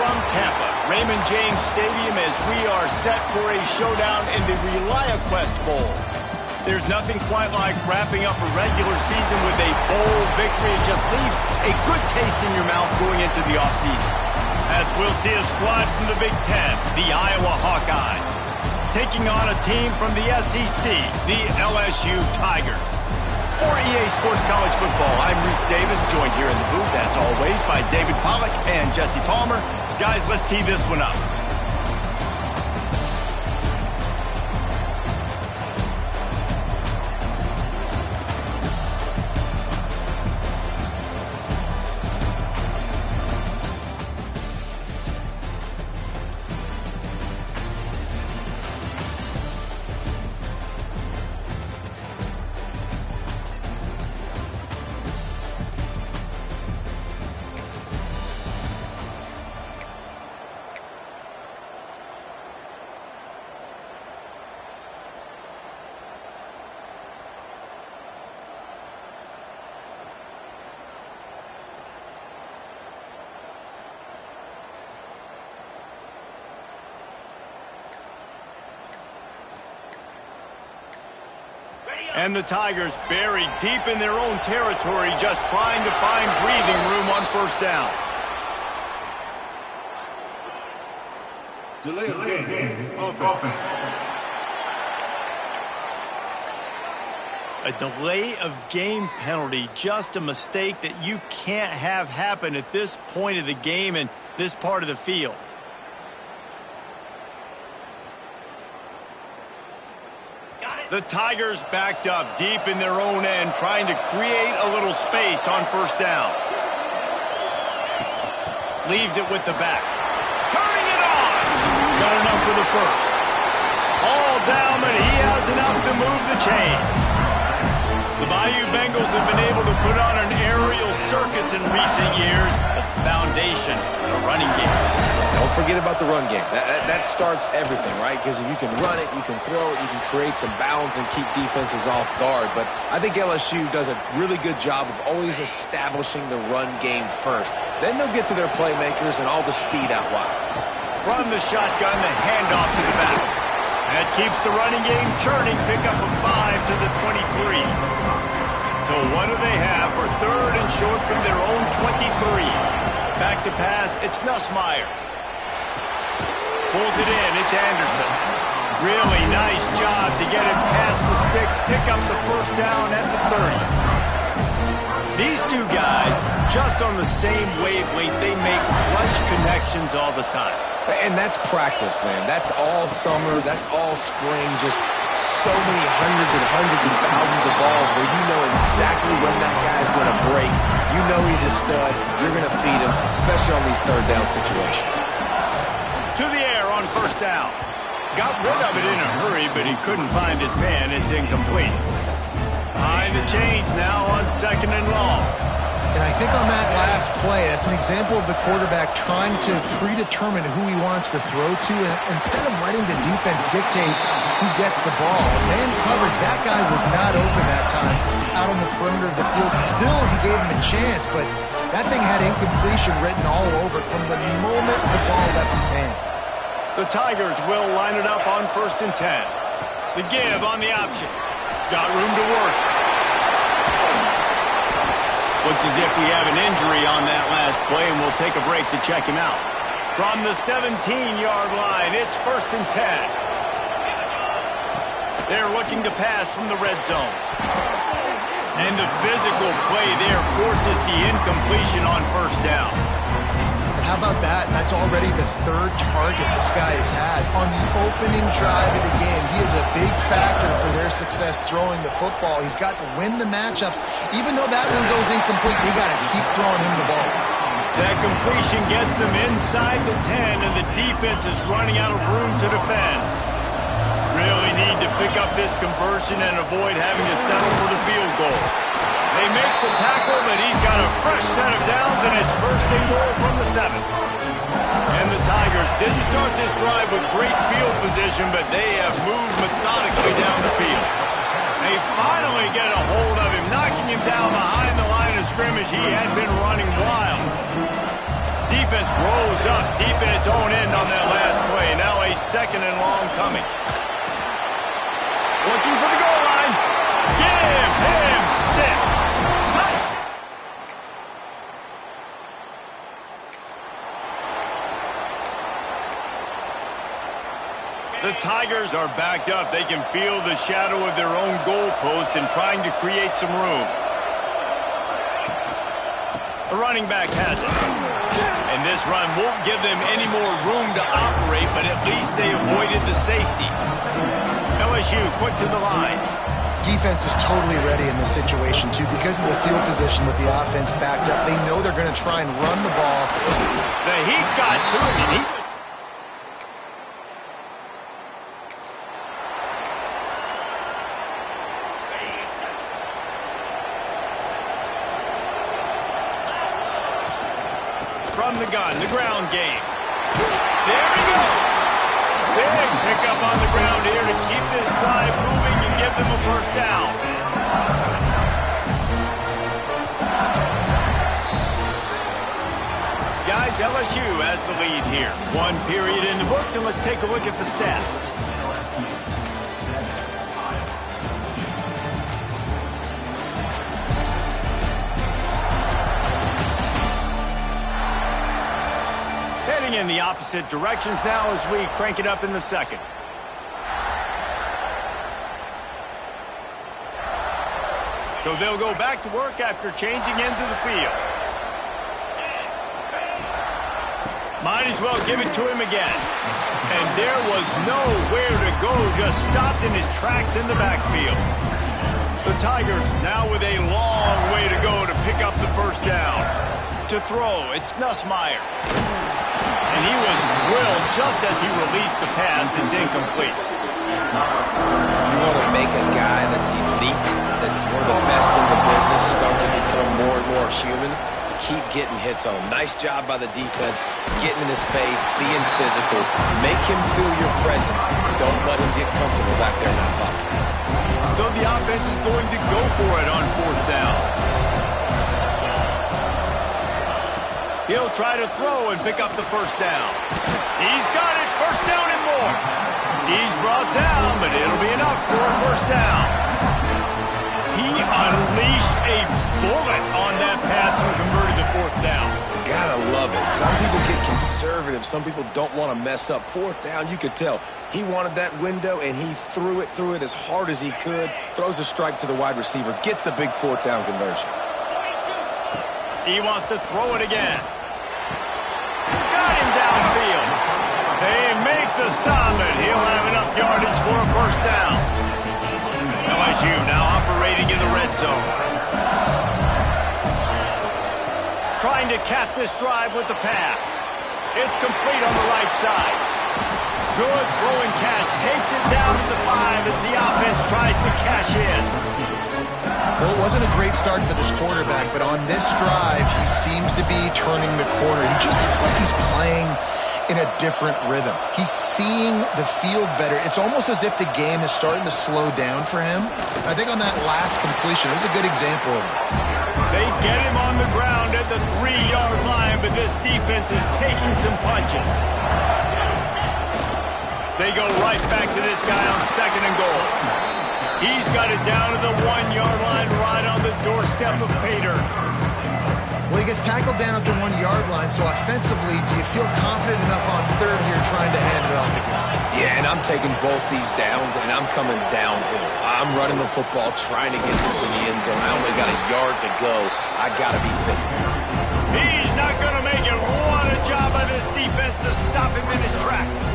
from Tampa, Raymond James Stadium, as we are set for a showdown in the ReliaQuest Bowl. There's nothing quite like wrapping up a regular season with a bowl victory. It just leaves a good taste in your mouth going into the offseason. As we'll see a squad from the Big Ten, the Iowa Hawkeyes, taking on a team from the SEC, the LSU Tigers. For EA Sports College Football, I'm Reese Davis, joined here in the booth, as always, by David Pollack and Jesse Palmer. Guys, let's tee this one up. And the Tigers buried deep in their own territory, just trying to find breathing room on first down. Delay of game. Offense. A delay of game penalty, just a mistake that you can't have happen at this point of the game and this part of the field. The Tigers backed up deep in their own end, trying to create a little space on first down. Leaves it with the back. Turning it on! Got enough for the first. All down, but he has enough to move the chains. The Bayou Bengals have been able to put on an aerial circus in recent years, a foundation in a running game. Don't forget about the run game. That starts everything, right? Because if you can run it, you can throw it, you can create some balance and keep defenses off guard. But I think LSU does a really good job of always establishing the run game first. Then they'll get to their playmakers and all the speed out wide. From the shotgun, the handoff to the back. That keeps the running game churning. Pick up a 5 to the 23. So what do they have for third and short from their own 23? Back to pass, it's Nussmeier. Pulls it in, it's Anderson. Really nice job to get it past the sticks, pick up the first down at the 30. These two guys, just on the same wavelength, they make clutch connections all the time. And that's practice, man. That's all summer. That's all spring. Just so many hundreds and thousands of balls where you know exactly when that guy's going to break. You know he's a stud. You're going to feed him, especially on these third down situations. To the air on first down. Got rid of it in a hurry, but he couldn't find his man. It's incomplete. Behind the chains now on second and long. And I think on that last play, that's an example of the quarterback trying to predetermine who he wants to throw to, and instead of letting the defense dictate who gets the ball. Man coverage, that guy was not open that time out on the perimeter of the field. Still, he gave him a chance, but that thing had incompletion written all over it from the moment the ball left his hand. The Tigers will line it up on first and 10. The give on the option. Got room to work. Looks as if we have an injury on that last play, and we'll take a break to check him out. From the 17-yard line, it's first and 10. They're looking to pass from the red zone. And the physical play there forces the incompletion on first down. How about that? That's already the third target this guy has had on the opening drive of the game. He is a big factor for their success throwing the football. He's got to win the matchups. Even though that one goes incomplete, we got to keep throwing him the ball. That completion gets them inside the 10, and the defense is running out of room to defend. Really need to pick up this conversion and avoid having to settle for the field goal. They make the tackle, but he's got a fresh set of downs, and it's first and goal from the 7. And the Tigers didn't start this drive with great field position, but they have moved methodically down the field. They finally get a hold of him, knocking him down behind the line of scrimmage. He had been running wild. defense rose up deep in its own end on that last play. Now a second and long coming. Looking for the goal line. Give him 6. Touch. The Tigers are backed up. They can feel the shadow of their own goalpost and trying to create some room. The running back has it. And this run won't give them any more room to operate, but at least they avoided the safety. LSU quick to the line. Defense is totally ready in this situation, too, because of the field position with the offense backed up. They know they're going to try and run the ball. The heat got to him, and he was... From the gun, the ground game. There he goes. Big pickup on the ground here to keep this drive moving and give them a first down. Guys, LSU has the lead here. 1 period in the books, and let's take a look at the stats. In the opposite directions now as we crank it up in the second. So they'll go back to work after changing into the field. Might as well give it to him again. And there was nowhere to go, just stopped in his tracks in the backfield. The Tigers now with a long way to go to pick up the first down. To throw, it's Nussmeier. And he was drilled just as he released the pass. It's incomplete. You want to make a guy that's elite, that's one of the best in the business, start to become more and more human, keep getting hits on him. Nice job by the defense, getting in his face, being physical. Make him feel your presence. Don't let him get comfortable back there in that pocket. So the offense is going to go for it on 4th down. He'll try to throw and pick up the first down. He's got it. First down and more. He's brought down, but it'll be enough for a first down. He unleashed a bullet on that pass and converted the 4th down. Gotta love it. Some people get conservative. Some people don't want to mess up. 4th down, you could tell. He wanted that window, and he threw it as hard as he could. Throws a strike to the wide receiver. Gets the big 4th down conversion. He wants to throw it again. Got him downfield. They make the stop, and he'll have enough yardage for a first down. LSU now operating in the red zone. Trying to cap this drive with the pass. It's complete on the right side. Good throw and catch. Takes it down to the 5 as the offense tries to cash in. Well, it wasn't a great start for this quarterback, but on this drive, he seems to be turning the corner. He just looks like he's playing in a different rhythm. He's seeing the field better. It's almost as if the game is starting to slow down for him. I think on that last completion, it was a good example of it. They get him on the ground at the 3-yard line, but this defense is taking some punches. They go right back to this guy on 2nd and goal. He's got it down to the 1-yard line right on the doorstep of Pater. Well, he gets tackled down at the 1-yard line, so offensively, do you feel confident enough on 3rd here trying to hand it off again? Yeah, and I'm taking both these downs, and I'm coming downhill. I'm running the football, trying to get this in the end zone. I only got a yard to go. I got to be physical. He's not going to make it. What a job by this defense to stop him in his tracks.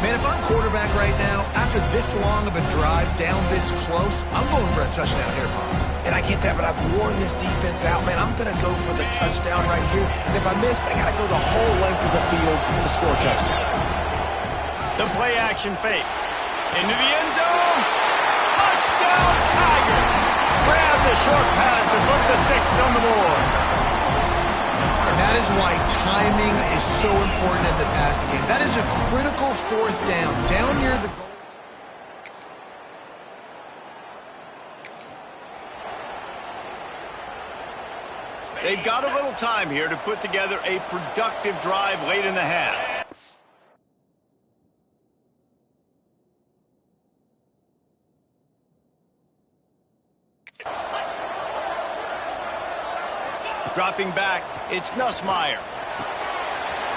Man, if I'm quarterback right now, after this long of a drive, down this close, I'm going for a touchdown here, Bob. And I get that, but I've worn this defense out, man. I'm going to go for the touchdown right here. And if I miss, I got to go the whole length of the field to score a touchdown. The play action fake. Into the end zone. Touchdown, Tiger. Grab the short pass to put the 6 on the board. And that is why timing is so important in the passing game. That is a critical 4th down. Down near the goal. They've got a little time here to put together a productive drive late in the half. Dropping back, it's Nussmeier.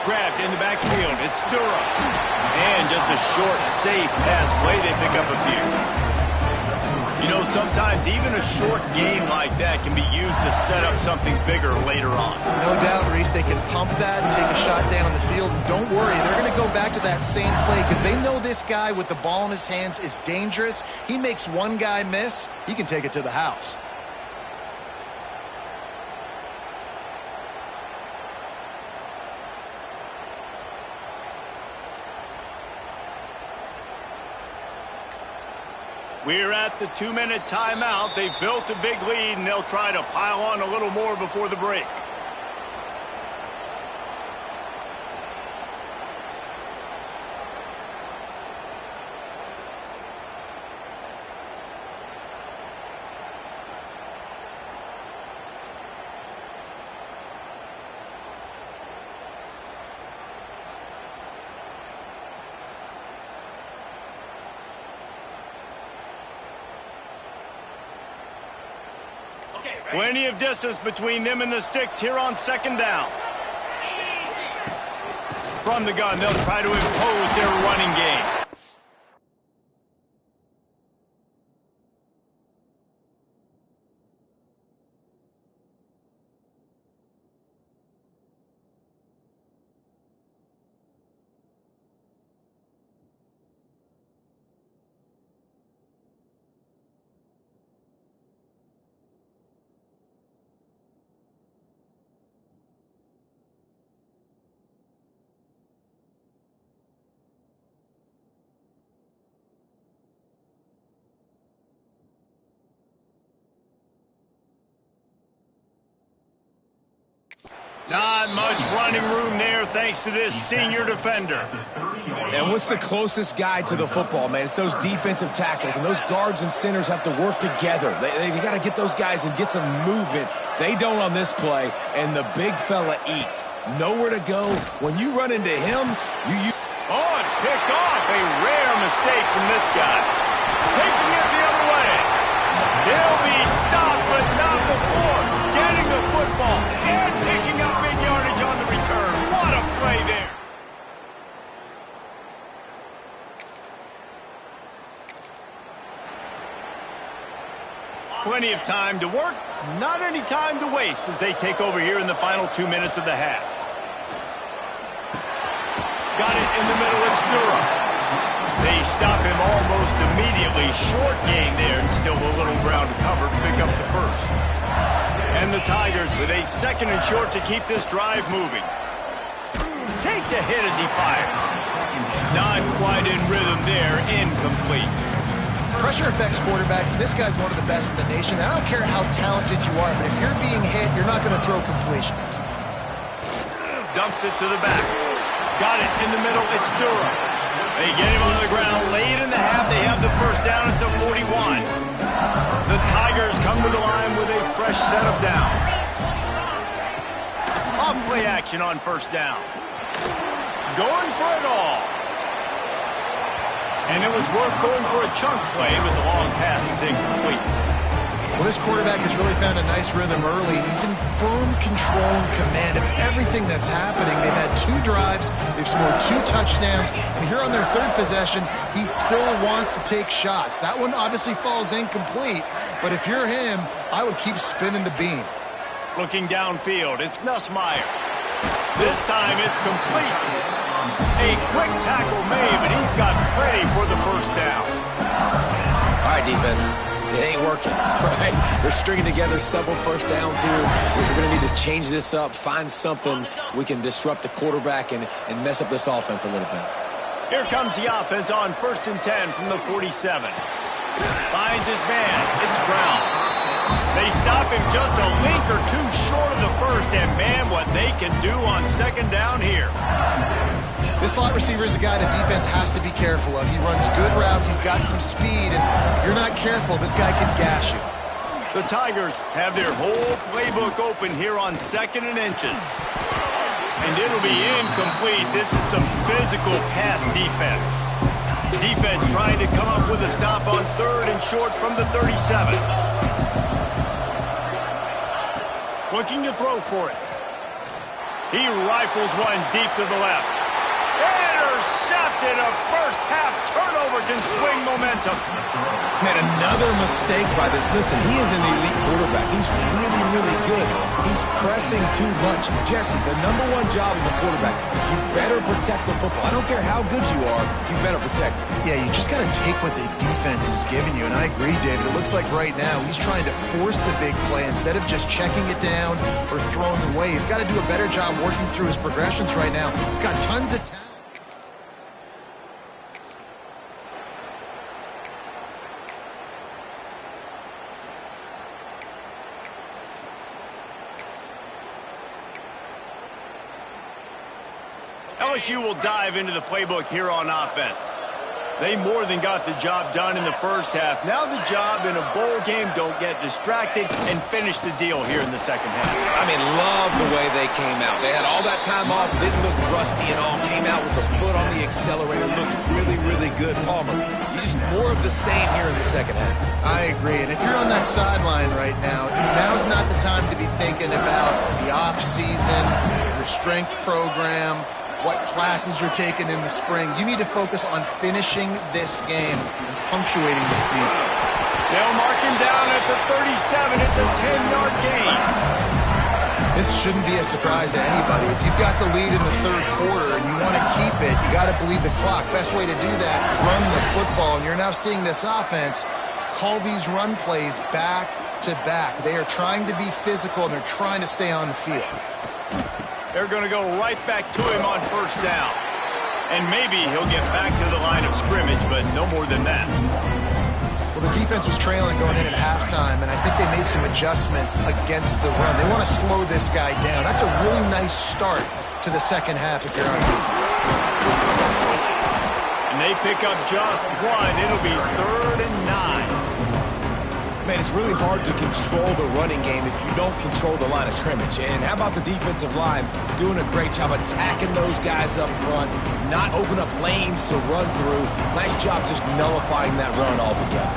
Grabbed in the backfield, it's Dura. And just a short, safe pass play, they pick up a few. You know, sometimes even a short game like that can be used to set up something bigger later on. No doubt, Reese, they can pump that and take a shot down the field. And don't worry, they're going to go back to that same play because they know this guy with the ball in his hands is dangerous. He makes one guy miss, he can take it to the house. We're at the 2-minute timeout. They've built a big lead, and they'll try to pile on a little more before the break. Plenty of distance between them and the sticks here on second down. From the gun, they'll try to impose their running game. Not much running room there thanks to this senior defender. And what's the closest guy to the football, man? It's those defensive tackles, and those guards and centers have to work together. They got to get those guys and get some movement. They don't on this play, and the big fella eats. Nowhere to go. When you run into him, Oh, it's picked off. A rare mistake from this guy. Taking it the other way. He'll be stopped, but not before getting the football and picking up big yardage on the return. What a play there. Plenty of time to work, not any time to waste as they take over here in the final 2 minutes of the half. Got it in the middle, it's Dura. They stop him almost immediately. Short gain there and still a little ground to cover to pick up the first. And the Tigers with a second and short to keep this drive moving. Takes a hit as he fires. Not quite in rhythm there, incomplete. Pressure affects quarterbacks, and this guy's one of the best in the nation. I don't care how talented you are, but if you're being hit, you're not going to throw completions. Dumps it to the back. Got it in the middle, it's Dura. They get him on the ground late in the half. They have the first down at the 41. The Tigers come to the line with a fresh set of downs. Off play action on first down. Going for it all. And it was worth going for a chunk play, but the long pass is incomplete. Well, this quarterback has really found a nice rhythm early. He's in firm control and command of everything that's happening. They've had 2 drives. They've scored 2 touchdowns. And here on their 3rd possession, he still wants to take shots. That one obviously falls incomplete. But if you're him, I would keep spinning the beam. Looking downfield, it's Nussmeier. This time it's complete. A quick tackle made, but he's got plenty for the first down. All right, defense. It ain't working, right? They're stringing together several first downs here. We're going to need to change this up, find something we can disrupt the quarterback and mess up this offense a little bit. Here comes the offense on 1st and 10 from the 47. Finds his man. It's Brown. They stop him just a link or 2 short of the first, and man, what they can do on second down here. This slot receiver is a guy the defense has to be careful of. He runs good routes. He's got some speed, and if you're not careful, this guy can gash you. The Tigers have their whole playbook open here on 2nd and inches. And it'll be incomplete. This is some physical pass defense. Defense trying to come up with a stop on 3rd and short from the 37. Looking to throw for it. He rifles one deep to the left. Intercepted. A first-half turnover can swing momentum. Man, another mistake by this. Listen, he is an elite quarterback. He's really, really good. He's pressing too much. Jesse, the #1 job of a quarterback, you better protect the football. I don't care how good you are, you better protect it. Yeah, you just got to take what the defense is giving you, and I agree, David. It looks like right now he's trying to force the big play instead of just checking it down or throwing it away. He's got to do a better job working through his progressions right now. He's got tons of talent. LSU will dive into the playbook here on offense. They more than got the job done in the first half. Now the job in a bowl game, don't get distracted and finish the deal here in the second half. I mean, love the way they came out. They had all that time off, didn't look rusty at all, came out with the foot on the accelerator, looked really, really good. Palmer, you just more of the same here in the second half. I agree, and if you're on that sideline right now, now's not the time to be thinking about the off-season, your strength program, what classes you're taking in the spring. You need to focus on finishing this game and punctuating the season. They'll mark him down at the 37. It's a 10-yard gain. This shouldn't be a surprise to anybody. If you've got the lead in the 3rd quarter and you want to keep it, you got to bleed the clock. Best way to do that, run the football. And you're now seeing this offense call these run plays back to back. They are trying to be physical, and they're trying to stay on the field. They're going to go right back to him on 1st down. And maybe he'll get back to the line of scrimmage, but no more than that. Well, the defense was trailing going in at halftime, and I think they made some adjustments against the run. They want to slow this guy down. That's a really nice start to the second half if you're on defense. And they pick up just one. It'll be 3rd and 9. Man, it's really hard to control the running game if you don't control the line of scrimmage. And how about the defensive line doing a great job attacking those guys up front, not open up lanes to run through. Nice job just nullifying that run altogether.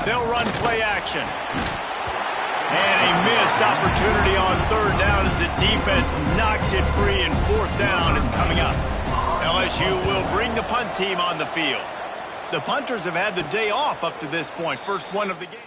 They'll run play action. And a missed opportunity on 3rd down as the defense knocks it free, and 4th down is coming up. LSU will bring the punt team on the field. The punters have had the day off up to this point. First one of the game.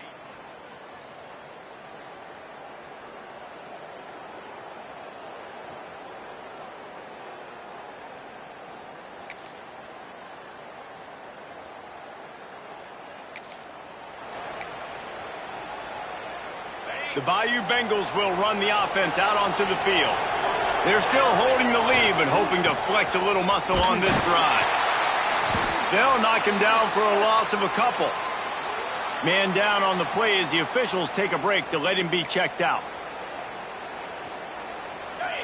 The Bayou Bengals will run the offense out onto the field. They're still holding the lead, but hoping to flex a little muscle on this drive. They'll knock him down for a loss of a couple. Man down on the play as the officials take a break to let him be checked out.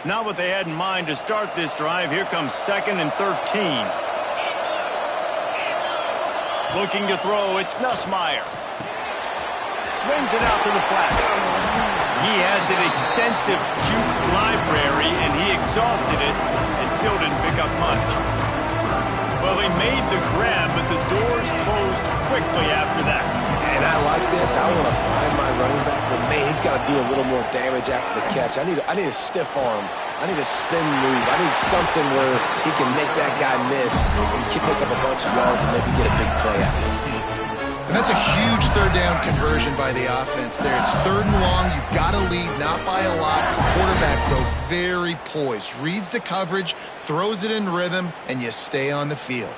Not what they had in mind to start this drive. Here comes 2nd and 13. Looking to throw, it's Nussmeier. Swings it out to the flat. He has an extensive juke library, and he exhausted it and still didn't pick up much. Well, he made the grab, but the doors closed quickly after that. And I like this. I want to find my running back, but man, he's got to do a little more damage after the catch. I need a stiff arm. I need a spin move. I need something where he can make that guy miss and pick up a bunch of yards and maybe get a big play out of it. And that's a huge 3rd down conversion by the offense there. It's 3rd and long. You've got to lead, not by a lot. The quarterback, though, very poised. Reads the coverage, throws it in rhythm, and you stay on the field.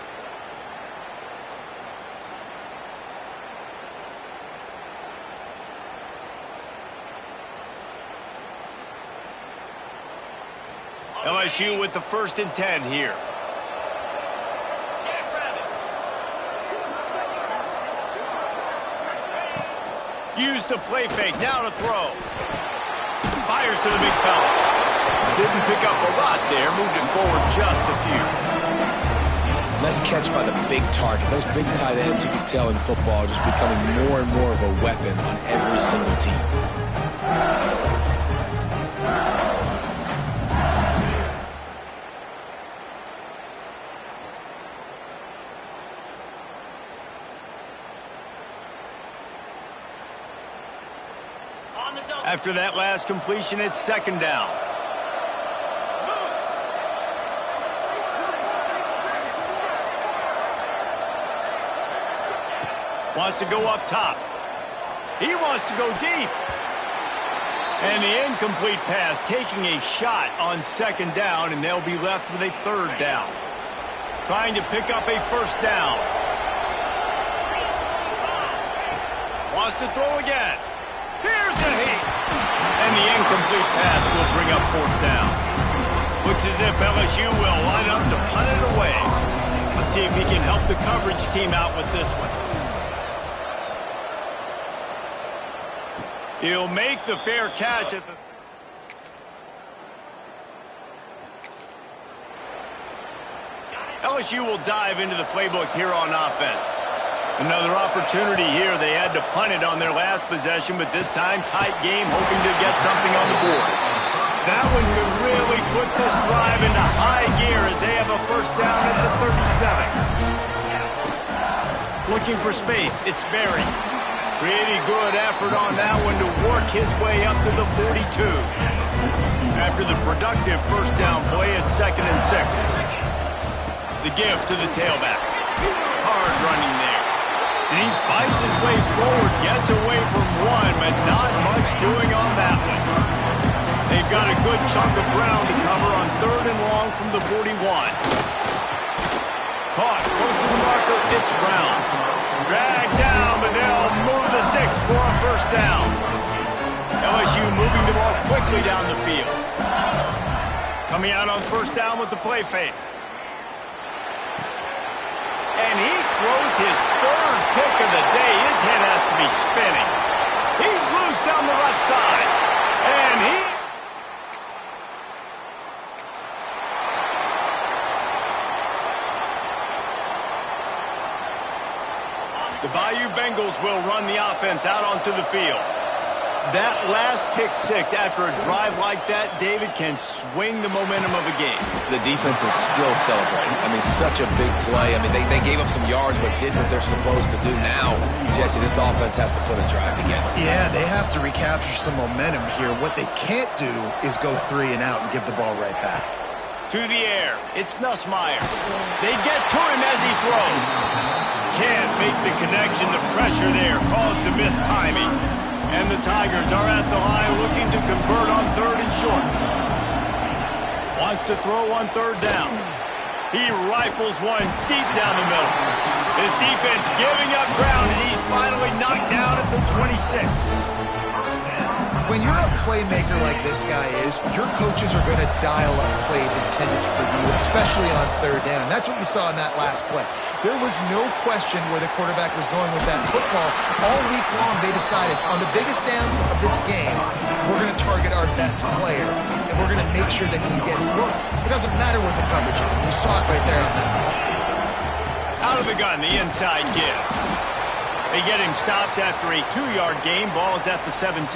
LSU with the 1st and 10 here. Use the play fake, now to throw. Fires to the big fella. Didn't pick up a lot there, moved it forward just a few. Nice catch by the big target. Those big tight ends, you can tell in football, are just becoming more and more of a weapon on every single team. After that last completion, it's second down. Wants to go up top. He wants to go deep. And the incomplete pass taking a shot on second down, and they'll be left with a third down. Trying to pick up a first down. Wants to throw again. Here's the heat. And the incomplete pass will bring up fourth down. Looks as if LSU will line up to punt it away. Let's see if he can help the coverage team out with this one. He'll make the fair catch at the... LSU will dive into the playbook here on offense. Another opportunity here. They had to punt it on their last possession, but this time tight game, hoping to get something on the board. That one could really put this drive into high gear as they have a first down at the 37. Looking for space. It's Berry. Pretty good effort on that one to work his way up to the 42. After the productive first down play, it's 2nd and 6. The give to the tailback. Hard running there. And he fights his way forward, gets away from one, but not much doing on that one. They've got a good chunk of ground to cover on 3rd and long from the 41. Caught, close to the marker, it's Brown. Dragged down, but they'll move the sticks for a first down. LSU moving the ball quickly down the field. Coming out on first down with the play fake. And he throws his 3rd pick of the day. His head has to be spinning. He's loose down the left side. And he... The Bayou Bengals will run the offense out onto the field. That last pick six after a drive like that, David, can swing the momentum of a game. The defense is still celebrating. I mean, such a big play. I mean, they gave up some yards but did what they're supposed to do. Now, Jesse, this offense has to put a drive together. Yeah, they have to recapture some momentum here. What they can't do is go 3 and out and give the ball right back. To the air, it's Nussmeier. They get to him as he throws. Can't make the connection. The pressure there caused the missed timing. And the Tigers are at the line looking to convert on 3rd and short. Wants to throw on 3rd down. He rifles one deep down the middle. His defense giving up ground as he's finally knocked down at the 26. When you're a playmaker like this guy is, your coaches are going to dial up plays intended for you, especially on 3rd down. That's what you saw in that last play. There was no question where the quarterback was going with that football. All week long, they decided on the biggest downs of this game, we're going to target our best player, and we're going to make sure that he gets looks. It doesn't matter what the coverage is. You saw it right there on that. Out of the gun, the inside give. They get him stopped after a 2-yard gain. Ball is at the 17.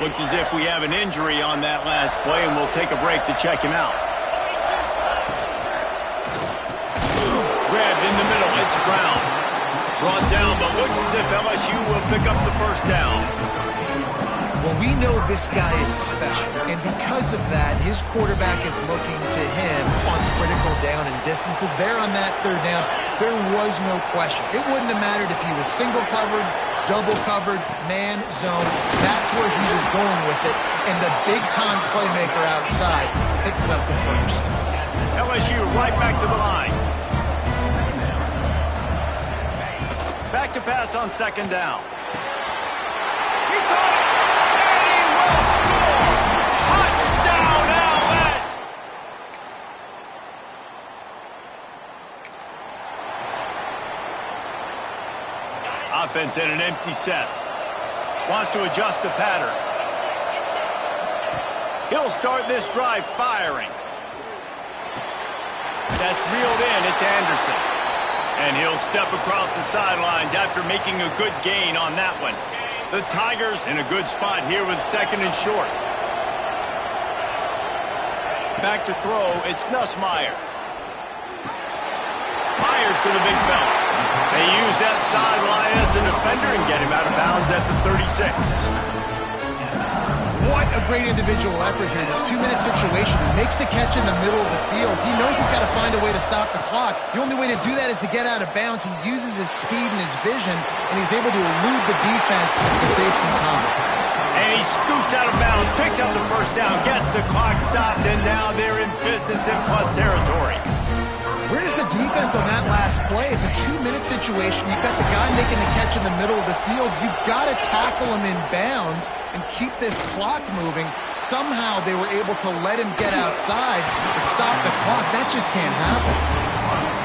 Looks as if we have an injury on that last play, and we'll take a break to check him out. Grabbed in the middle, it's Brown. Brought down, but looks as if LSU will pick up the first down. Well, we know this guy is special, and because of that, his quarterback is looking to him on critical down and distances. There on that 3rd down, there was no question. It wouldn't have mattered if he was single covered, double covered, man, zone. That's where he was going with it, and the big-time playmaker outside picks up the first. LSU right back to the line. Back to pass on 2nd down. He caught it, and he will score! Touchdown, LS! Offense in an empty set. Wants to adjust the pattern. He'll start this drive firing. That's reeled in. It's Anderson. And he'll step across the sidelines after making a good gain on that one. The Tigers in a good spot here with 2nd and short. Back to throw, it's Nussmeier. Fires to the big fella. They use that sideline as a defender and get him out of bounds at the 36. What a great individual effort here in this 2-minute situation. He makes the catch in the middle of the field. He knows he's got to find a way to stop the clock. The only way to do that is to get out of bounds. He uses his speed and his vision, and he's able to elude the defense to save some time. And he scoots out of bounds, picks up the first down, gets the clock stopped, and now they're in business in plus territory. Where's the defense on that last play? It's a 2-minute situation. You've got the guy making the catch in the middle of the field. You've got to tackle him in bounds and keep this clock moving. Somehow they were able to let him get outside and stop the clock. That just can't happen.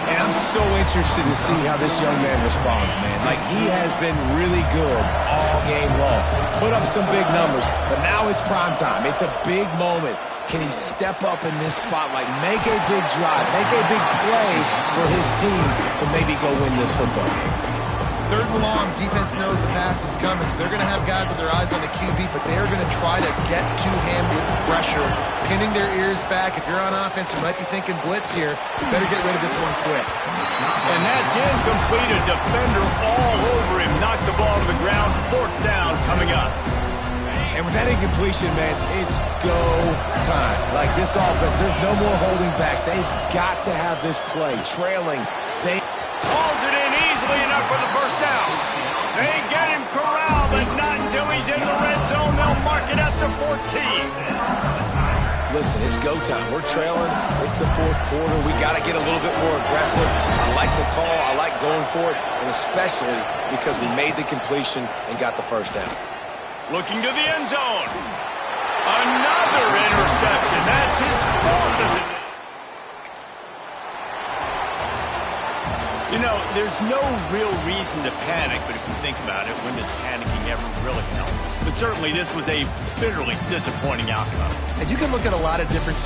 And I'm so interested to see how this young man responds, man. Like, he has been really good all game long. Put up some big numbers, but now it's prime time. It's a big moment. Can he step up in this spotlight, make a big drive, make a big play for his team to maybe go win this football game? 3rd and long, defense knows the pass is coming, so they're going to have guys with their eyes on the QB, but they're going to try to get to him with pressure, pinning their ears back. If you're on offense, you might be thinking blitz here. You better get rid of this one quick. And that's incomplete. A defender all over him. Knocked the ball to the ground. 4th down coming up. And with that incompletion, man, it's go time. Like, this offense, there's no more holding back. They've got to have this play. Trailing. They hauls it in easily enough for the first down. They get him corralled, but not until he's in the red zone. They'll mark it at the 14. Listen, it's go time. We're trailing. It's the 4th quarter. We got to get a little bit more aggressive. I like the call. I like going for it, and especially because we made the completion and got the first down. Looking to the end zone. Another interception. That's his 4th. You know, there's no real reason to panic, but if you think about it, when does panicking ever really help? But certainly this was a bitterly disappointing outcome. And you can look at a lot of different...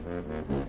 Bye.